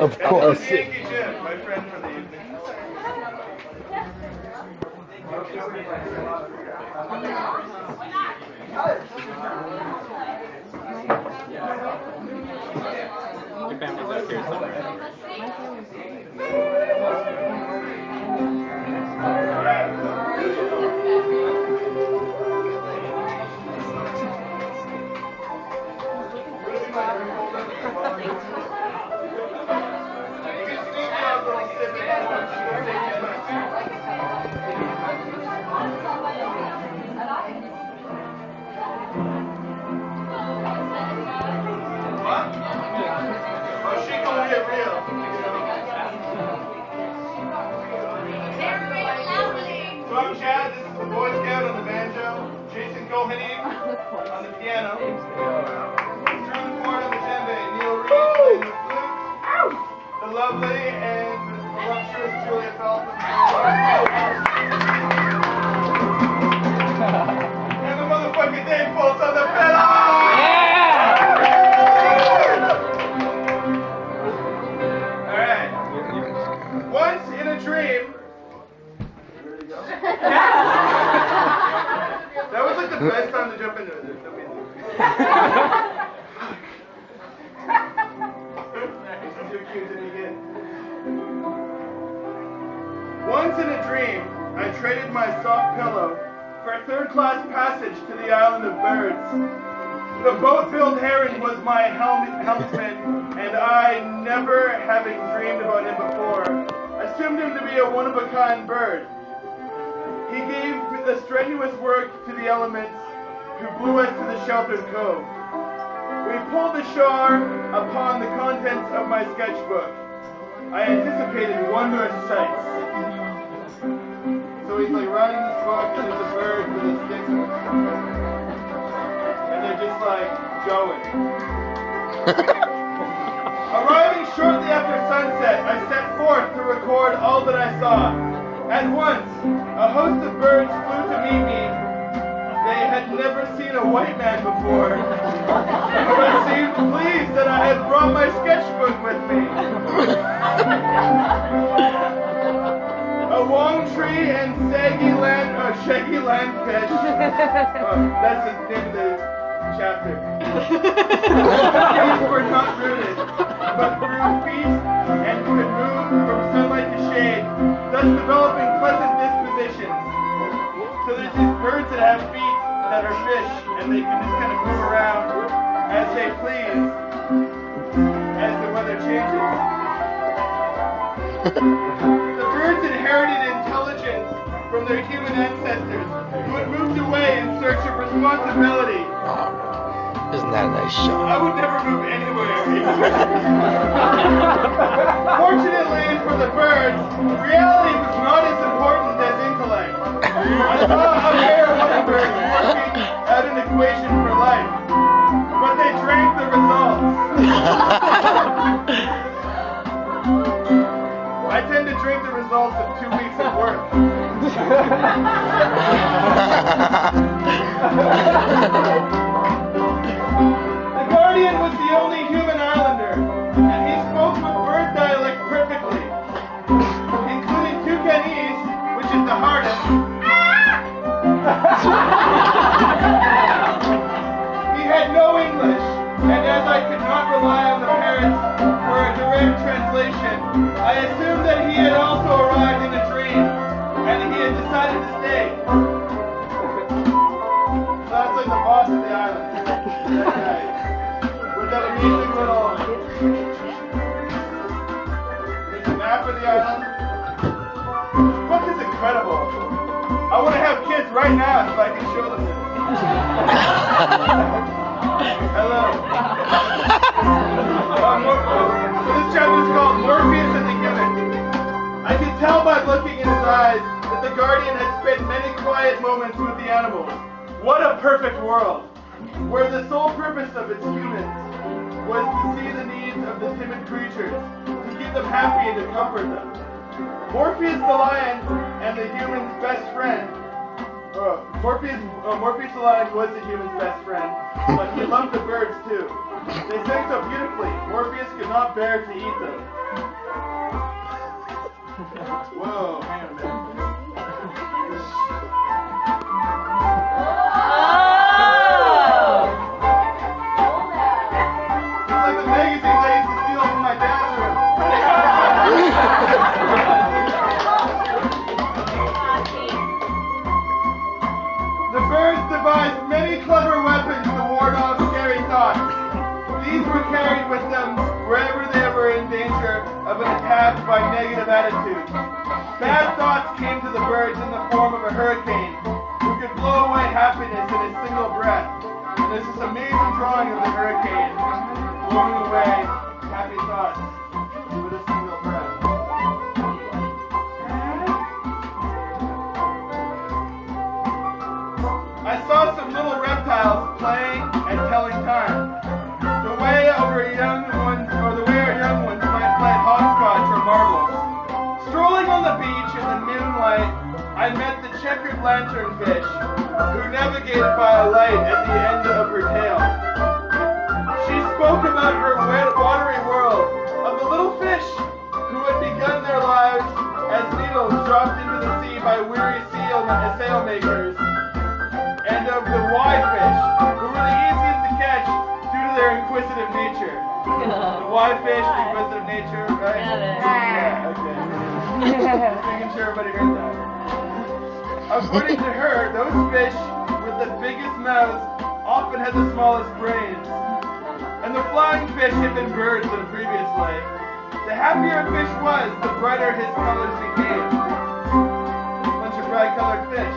Of course. Yankee Jim, my friend for the evening. Your family's up here somewhere. On the piano, Drew Ford on the djembe, Neil Reed playing the flute, the lovely and voluptuous Julia Felton, and the motherfucking Dave Foltz on the fiddle! Alright. Once in a dream. That was like the best time to jump into it. Once in a dream, I traded my soft pillow for a third-class passage to the island of birds. The boat-billed heron was my helmsman, and I, never having dreamed about him before, assumed him to be a one-of-a-kind bird. He gave the strenuous work to the elements, who blew us to the sheltered cove. We pulled ashore upon the contents of my sketchbook. I anticipated wondrous sights. So he's like writing this book, and there's a bird with a stick, and they're just like going. Arriving shortly after sunset, I set forth to record all that I saw. At once, a host of birds flew to meet me. They had never seen a white man before, but seemed pleased that I had brought my sketchbook with me. A wong tree and shaggy landfish. That's the name of the chapter. These were not rooted, but grew feet and could move from sunlight to shade, thus developing pleasant dispositions. So there's these birds that have feet that are fish, and they can just kind of move around as they please as the weather changes. The birds inherited intelligence from their human ancestors who had moved away in search of responsibility. Isn't that a nice shot? I would never move anywhere. Fortunately for the birds, reality was not as important as intellect. I saw a pair of birds working out an equation for life, but they drank the results. I tend to drink the results of 2 weeks of work. The Guardian was the only human islander, and he spoke with bird dialect perfectly, including Toucanese, which is the hardest. He had no English, and as I could not rely on the parrots for a direct translation, I assumed that he had also arrived in a dream, and he had decided to stay. So that's like the boss of the island. That guy. With that amazing little... There's a map of the island. This book is incredible. I want to have kids right now if I can show them this. Hello. So this chapter is called Morpheus and the Human. I could tell by looking in his eyes that the Guardian had spent many quiet moments with the animals. What a perfect world, where the sole purpose of its humans was to see the needs of the timid creatures, to keep them happy and to comfort them. Morpheus the lion and the human's best friend. Morpheus the lion was the human's best friend, but he loved the birds too. They sang so beautifully, Scorpius could not bear to eat them. Whoa, hang on a minute. It's like the magazines I used to steal from my dad's room. The birds devised many clever weapons to ward off scary thoughts. These were carried with them wherever they were in danger of an attack by negative attitudes. Bad thoughts came to the birds in the form of a hurricane who could blow away happiness in a single breath. And there's this amazing drawing of the hurricane blowing away happy thoughts with a single breath. I saw some little reptiles playing and telling time. The way our young ones might play hopscotch or marbles. Strolling on the beach in the moonlight, I met the checkered lanternfish, who navigated by a light at the end of her tail. She spoke about her watery world, of the little fish who had begun their lives as needles dropped into the sea by weary sailmakers, and of the wide fish, who were the easiest to catch due to their inquisitive nature. The wide fish, the inquisitive nature, right? Yeah, okay. Just making sure everybody heard that. According to her, those fish with the biggest mouths often had the smallest brains. And the flying fish had been birds in a previous life. The happier a fish was, the brighter his colors became. Bunch of bright-colored fish.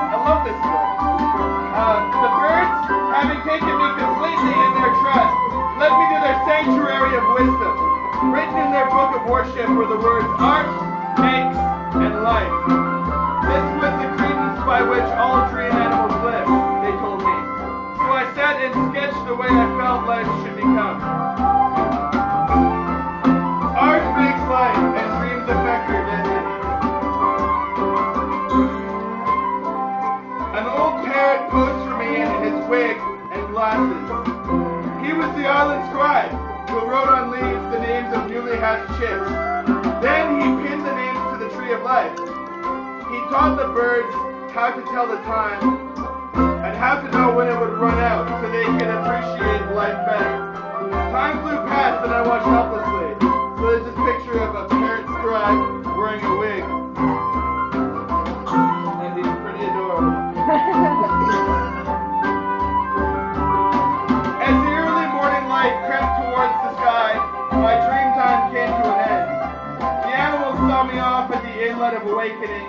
I love this book. The birds, having taken me completely in their trust, led me to their sanctuary of wisdom. Written in their book of worship were the words art, makes, and life. This was the credence by which all tree and animals live, they told me. So I sat and sketched the way I felt life should become. Art makes life, and dreams affect your destiny. An old parrot posed for me in his wig and glasses. He was the island scribe, who wrote on leaves the names of newly hatched chicks. Then he pinned the names to the tree of life. He taught the birds how to tell the time and how to know when it would run out so they could appreciate life better. Time flew past and I watched helplessly. So there's this picture of a parrot scribe wearing a wig. And he's pretty adorable. As the early morning light crept towards the sky, my dream time came to an end. The animals saw me off at the inlet of awakening,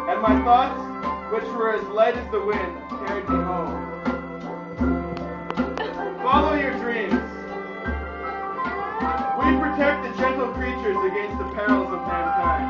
and my thoughts, which were as light as the wind, carried me home. Follow your dreams. We protect the gentle creatures against the perils of mankind.